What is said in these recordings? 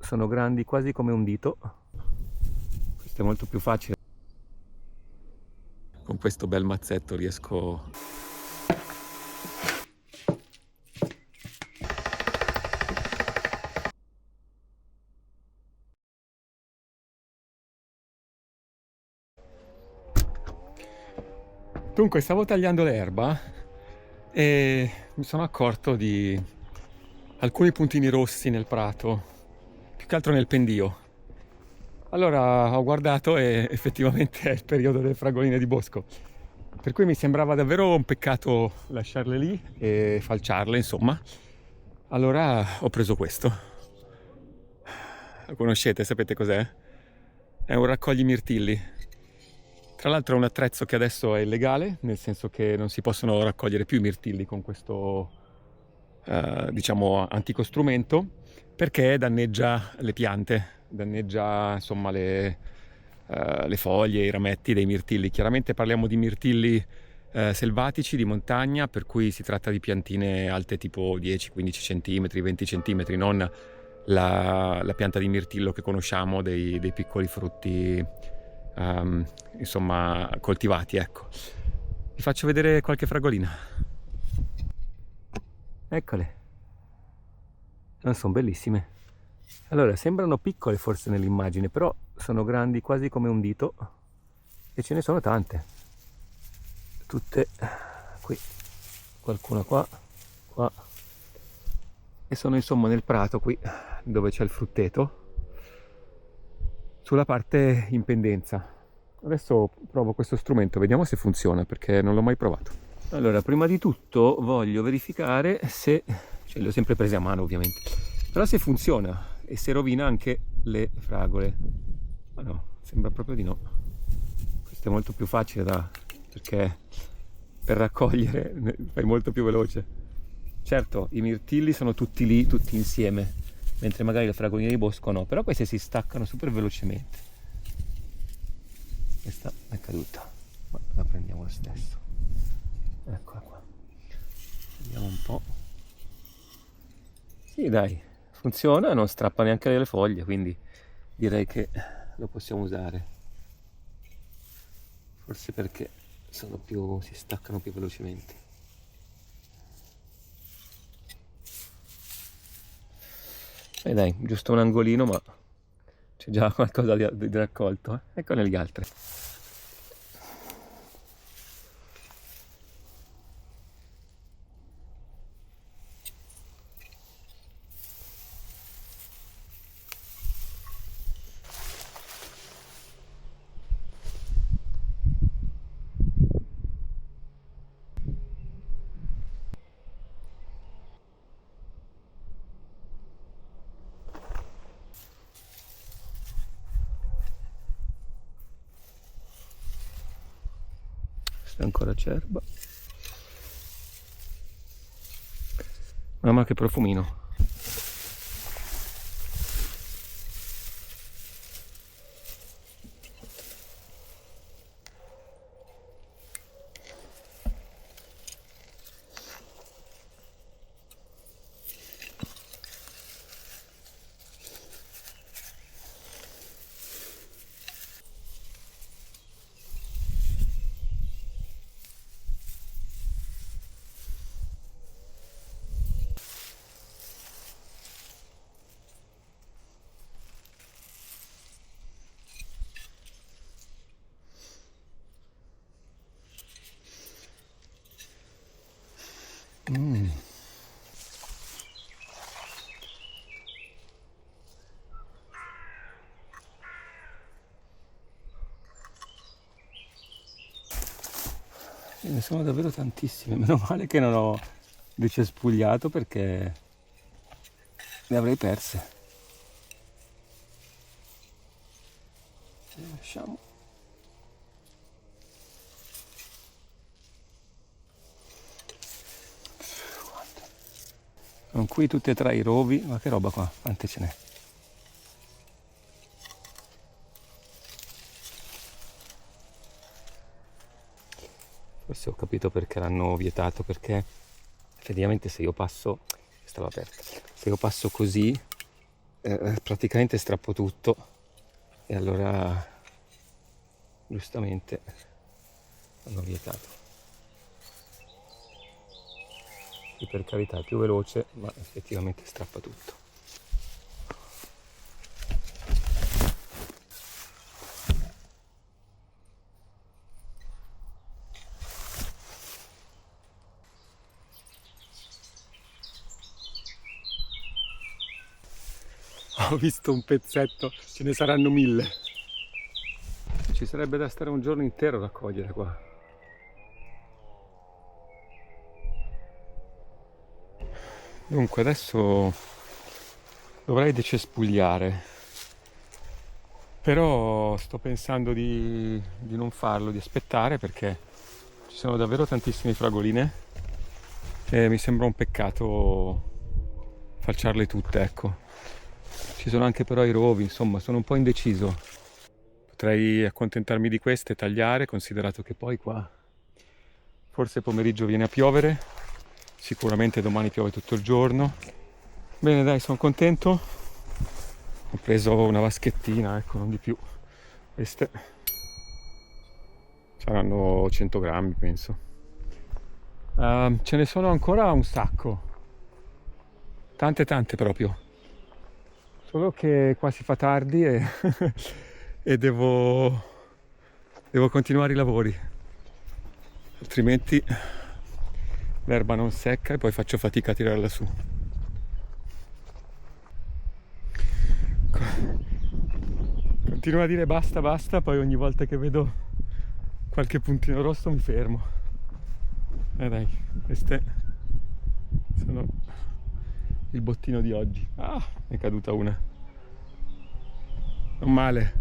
sono grandi quasi come un dito. Questo è molto più facile. Con questo bel mazzetto riesco... Dunque, stavo tagliando l'erba e mi sono accorto di alcuni puntini rossi nel prato, più che altro nel pendio. Allora ho guardato e effettivamente è il periodo delle fragoline di bosco, per cui mi sembrava davvero un peccato lasciarle lì e falciarle, insomma. Allora ho preso questo. Lo conoscete, sapete cos'è? È un raccogli-mirtilli. Tra l'altro è un attrezzo che adesso è illegale, nel senso che non si possono raccogliere più i mirtilli con questo, diciamo, antico strumento, perché danneggia le piante, danneggia insomma le foglie, i rametti dei mirtilli. Chiaramente parliamo di mirtilli selvatici, di montagna, per cui si tratta di piantine alte tipo 10-15 cm, 20 cm, non la pianta di mirtillo che conosciamo, dei piccoli frutti insomma coltivati, ecco. Vi faccio vedere qualche fragolina. Eccole, non sono bellissime? Allora, sembrano piccole forse nell'immagine, però sono grandi quasi come un dito e ce ne sono tante, tutte qui, qualcuna qua, qua, e sono insomma nel prato qui dove c'è il frutteto, sulla parte in pendenza. Adesso provo questo strumento, vediamo se funziona, perché non l'ho mai provato. Allora, prima di tutto voglio verificare se, cioè le ho sempre prese a mano ovviamente, però se funziona e se rovina anche le fragole. Ma no, sembra proprio di no. Questo è molto più facile perché per raccogliere fai molto più veloce. Certo, i mirtilli sono tutti lì, tutti insieme, mentre magari le fragoline di bosco no, però queste si staccano super velocemente. Questa è caduta, ma la prendiamo lo stesso. Eccola qua. Vediamo un po'. Sì, dai, funziona, non strappa neanche le foglie, quindi direi che lo possiamo usare. Forse perché si staccano più velocemente. E dai, giusto un angolino, ma c'è già qualcosa di raccolto. Eccone gli altri. Questa è ancora acerba. Mamma che profumino. Ce ne sono davvero tantissime, meno male che non ho decespugliato perché le avrei perse. Le lasciamo. Sono qui tutti e tre i rovi, ma che roba qua, quante ce n'è? Forse ho capito perché l'hanno vietato, perché effettivamente se io passo, stava aperta, se io passo così praticamente strappo tutto e allora giustamente hanno vietato. Che per carità è più veloce, ma effettivamente strappa tutto. Ho visto un pezzetto, ce ne saranno 1000. Ci sarebbe da stare un giorno intero a raccogliere qua. Dunque adesso dovrei decespugliare, però sto pensando di non farlo, di aspettare, perché ci sono davvero tantissime fragoline e mi sembra un peccato falciarle tutte, ecco. Ci sono anche però i rovi, insomma, sono un po' indeciso. Potrei accontentarmi di queste e tagliare, considerato che poi qua forse pomeriggio viene a piovere, sicuramente domani piove tutto il giorno. Bene, dai, sono contento. Ho preso una vaschettina, ecco, non di più. Queste saranno 100 grammi, penso. Ce ne sono ancora un sacco. Tante proprio. Solo che qua si fa tardi e, e devo continuare i lavori. Altrimenti l'erba non secca e poi faccio fatica a tirarla su. Continuo a dire basta, poi ogni volta che vedo qualche puntino rosso mi fermo. Dai, queste sono il bottino di oggi. Ah, è caduta una. Non male.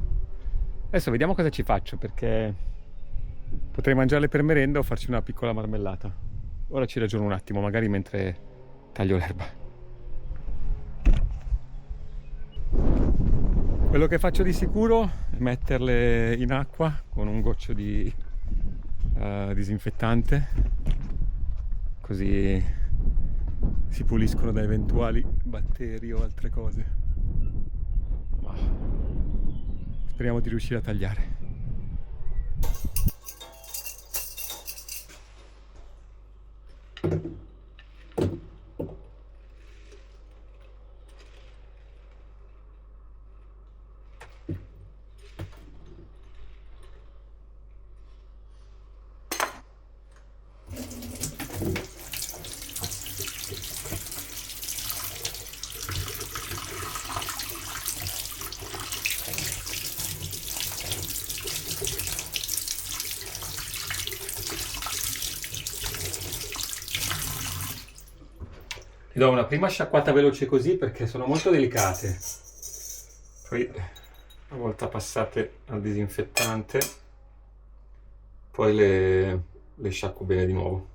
Adesso vediamo cosa ci faccio, perché potrei mangiarle per merenda o farci una piccola marmellata. Ora ci ragiono un attimo, magari mentre taglio l'erba. Quello che faccio di sicuro è metterle in acqua con un goccio di disinfettante, così si puliscono da eventuali batteri o altre cose. Ma speriamo di riuscire a tagliare. Ti do una prima sciacquata veloce così perché sono molto delicate. Poi una volta passate al disinfettante, poi le sciacquo bene di nuovo.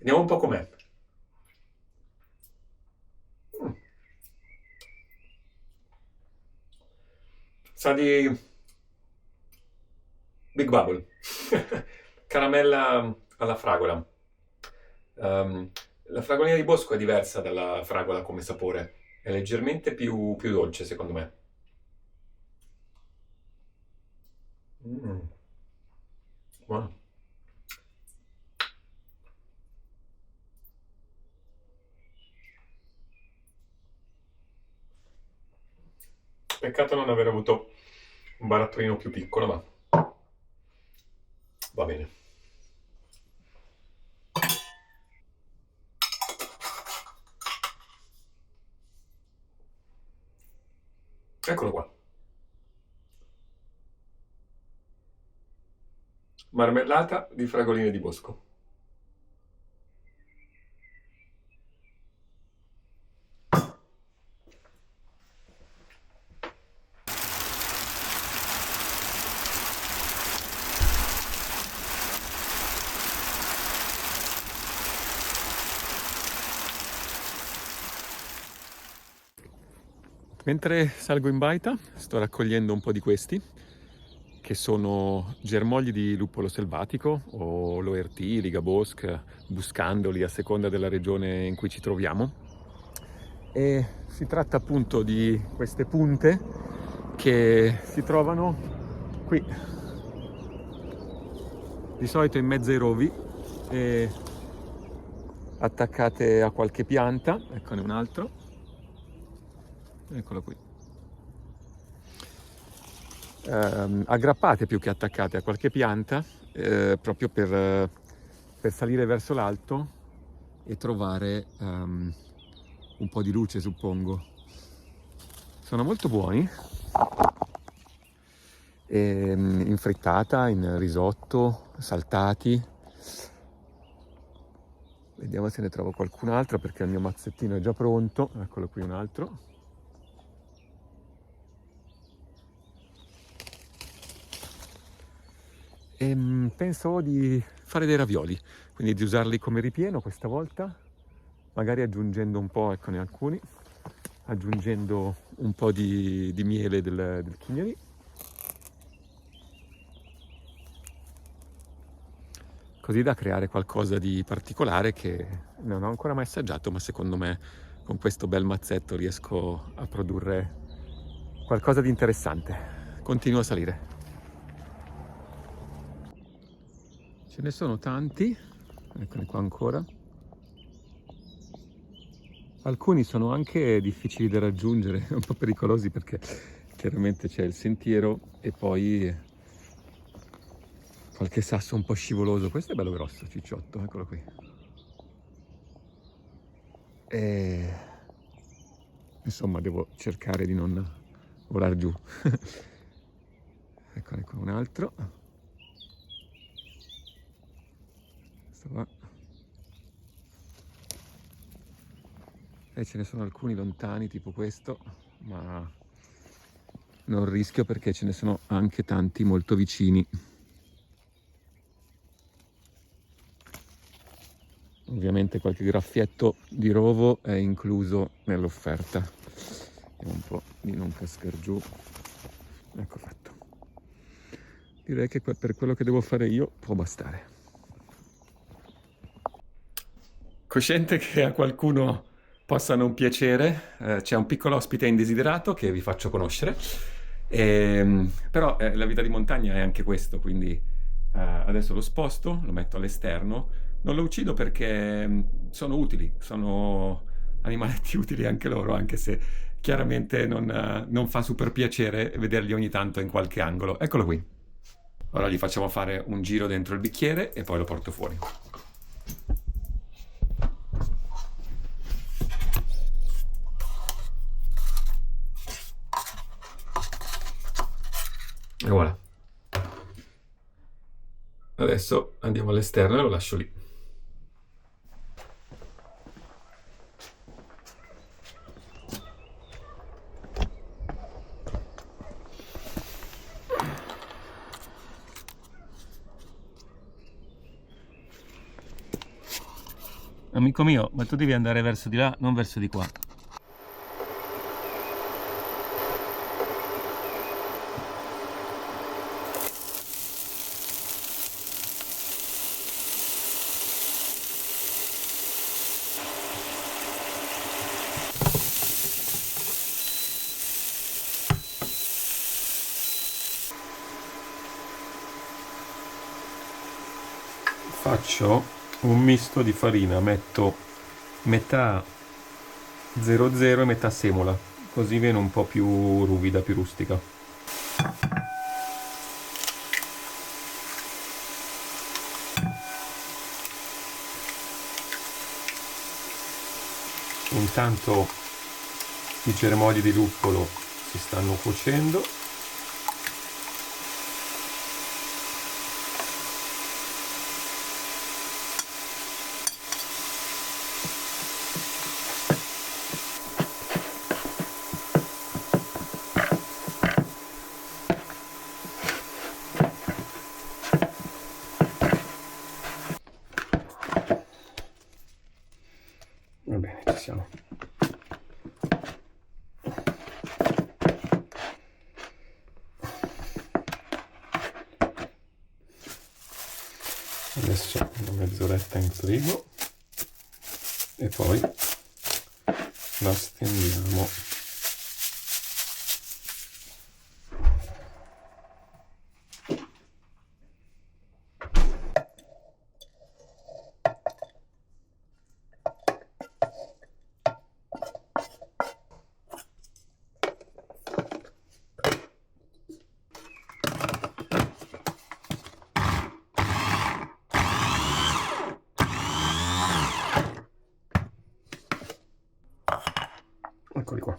Vediamo un po' com'è. Mm. Sa di Big Bubble. Caramella alla fragola. La fragolina di bosco è diversa dalla fragola come sapore. È leggermente più dolce, secondo me. Mm. Buono. Peccato non aver avuto un barattolino più piccolo, ma va bene. Eccolo qua. Marmellata di fragoline di bosco. Mentre salgo in baita sto raccogliendo un po' di questi, che sono germogli di luppolo selvatico o loerti, ligabosc, buscandoli a seconda della regione in cui ci troviamo. E si tratta appunto di queste punte che si trovano qui, di solito in mezzo ai rovi, e attaccate a qualche pianta. Eccone un altro. Eccolo qui. Aggrappate più che attaccate a qualche pianta, proprio per salire verso l'alto e trovare un po' di luce, suppongo. Sono molto buoni, in frittata, in risotto, saltati. Vediamo se ne trovo qualcun altro, perché il mio mazzettino è già pronto. Eccolo qui un altro. E penso di fare dei ravioli, quindi di usarli come ripieno questa volta, magari aggiungendo un po', eccone alcuni, aggiungendo un po' di miele del chignoli. Così da creare qualcosa di particolare che non ho ancora mai assaggiato, ma secondo me con questo bel mazzetto riesco a produrre qualcosa di interessante. Continuo a salire. Ce ne sono tanti, eccoli qua ancora. Alcuni sono anche difficili da raggiungere, un po' pericolosi perché chiaramente c'è il sentiero e poi qualche sasso un po' scivoloso. Questo è bello grosso, cicciotto, eccolo qui. E insomma devo cercare di non volare giù. Eccone qua un altro. Questo qua. E ce ne sono alcuni lontani, tipo questo, ma non rischio perché ce ne sono anche tanti molto vicini. Ovviamente qualche graffietto di rovo è incluso nell'offerta. Vediamo un po' di non cascar giù. Ecco fatto. Direi che per quello che devo fare io può bastare. Cosciente che a qualcuno possa non piacere, c'è un piccolo ospite indesiderato che vi faccio conoscere. Però la vita di montagna è anche questo, quindi adesso lo sposto, lo metto all'esterno. Non lo uccido perché sono utili, sono animaletti utili anche loro, anche se chiaramente non fa super piacere vederli ogni tanto in qualche angolo. Eccolo qui. Ora gli facciamo fare un giro dentro il bicchiere e poi lo porto fuori. E voilà. Adesso andiamo all'esterno e lo lascio lì. Amico mio, ma tu devi andare verso di là, non verso di qua. Faccio un misto di farina, metto metà 00 e metà semola, così viene un po' più ruvida, più rustica. Intanto i germogli di luppolo si stanno cuocendo. Va bene, ci siamo. Adesso una mezz'oretta in frigo e poi la stendiamo. Eccoli qua.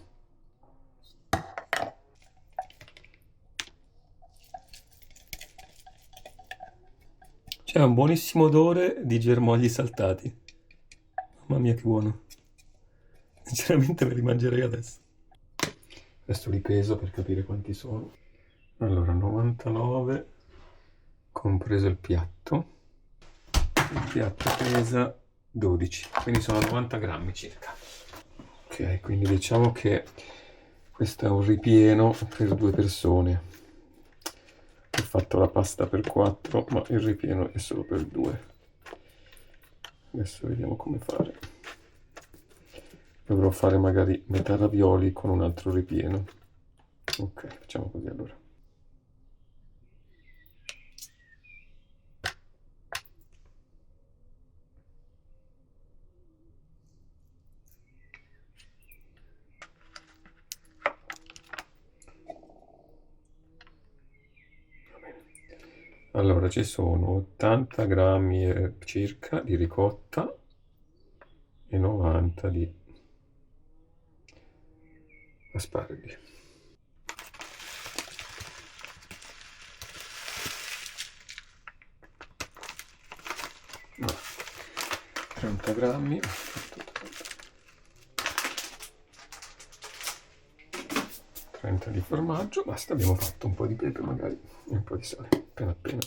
C'è un buonissimo odore di germogli saltati. Mamma mia che buono. Sinceramente me li mangerei adesso. Adesso li peso per capire quanti sono. Allora, 99, compreso il piatto. Il piatto pesa 12, quindi sono 90 grammi circa. Ok, quindi diciamo che questo è un ripieno per 2 persone. Ho fatto la pasta per 4, ma il ripieno è solo per 2. Adesso vediamo come fare. Dovrò fare magari metà ravioli con un altro ripieno. Ok, facciamo così allora. Allora, ci sono 80 grammi circa di ricotta e 90 di asparagi. No, 30 grammi. 30 di formaggio, basta, abbiamo fatto un po' di pepe magari e un po' di sale, appena appena.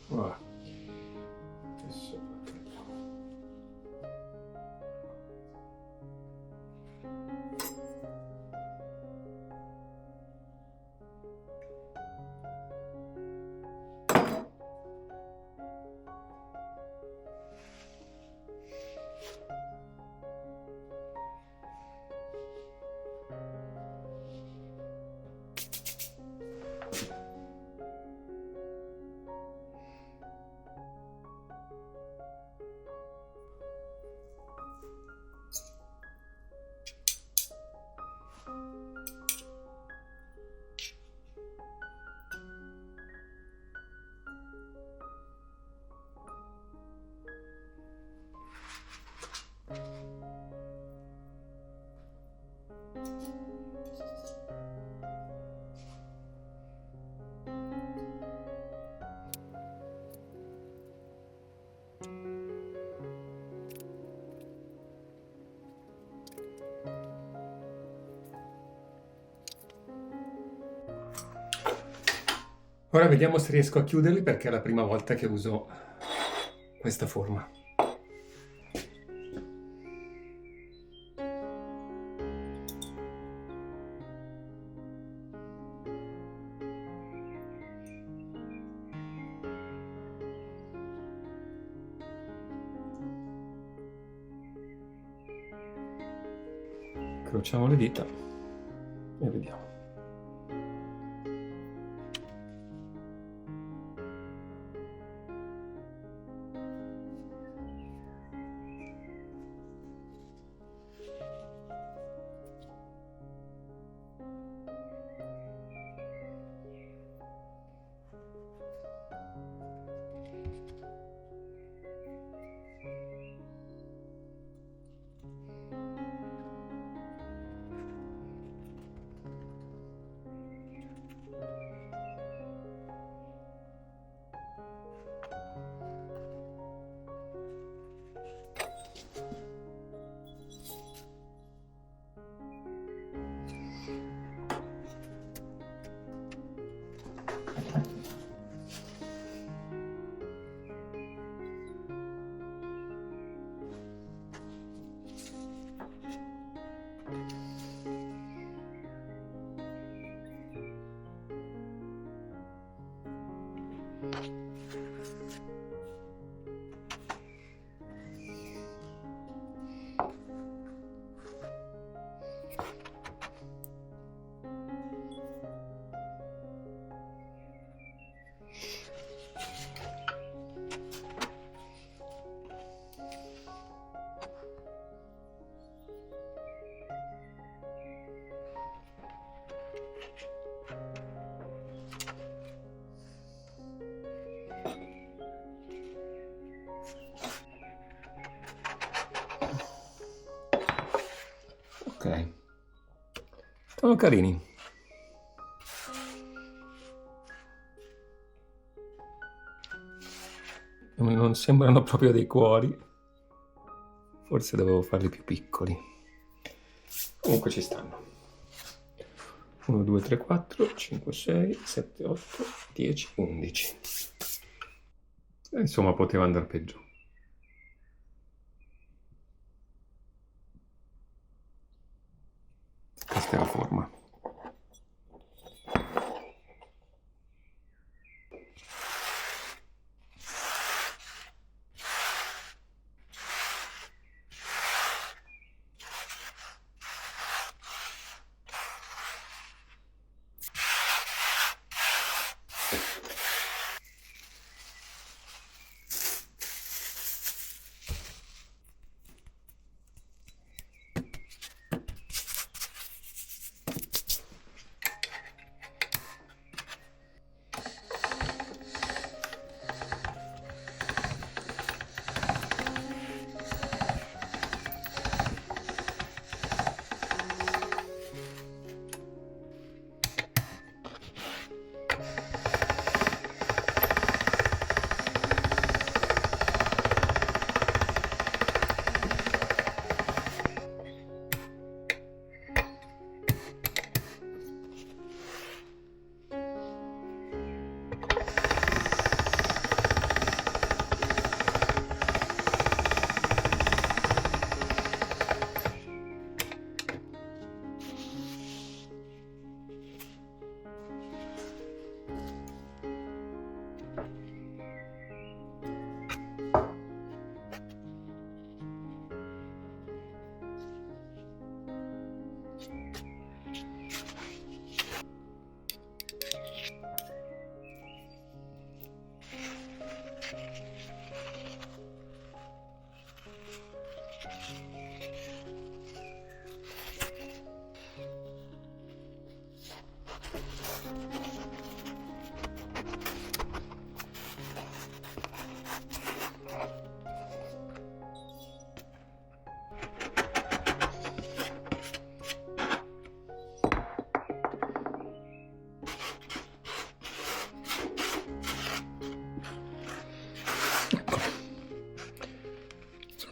Voilà. Adesso. Ora vediamo se riesco a chiuderli perché è la prima volta che uso questa forma. Incrociamo le dita e vediamo. Ok, sono carini. Non sembrano proprio dei cuori. Forse dovevo farli più piccoli. Comunque ci stanno. 1, 2, 3, 4, 5, 6, 7, 8, 10, 11. Insomma, poteva andare peggio. Questa è la forma.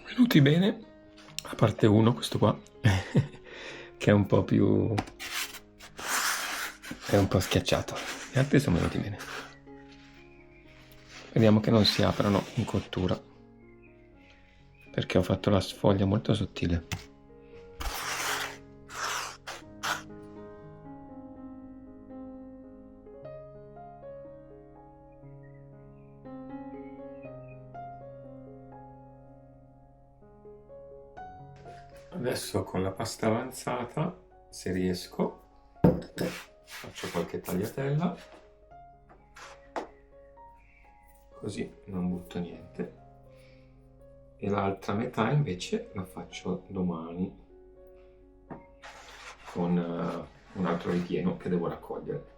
Venuti bene, a parte uno, questo qua, che è un po' più... è un po' schiacciato. Gli altri sono venuti bene. Vediamo che non si aprano in cottura, perché ho fatto la sfoglia molto sottile. Adesso con la pasta avanzata, se riesco, faccio qualche tagliatella, così non butto niente, e l'altra metà invece la faccio domani con un altro ripieno che devo raccogliere.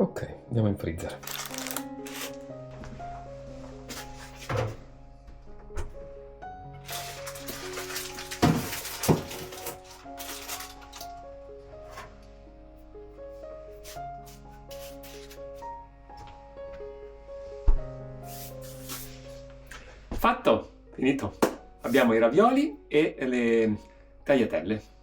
Ok, andiamo in freezer. Fatto, finito. Abbiamo i ravioli e le tagliatelle.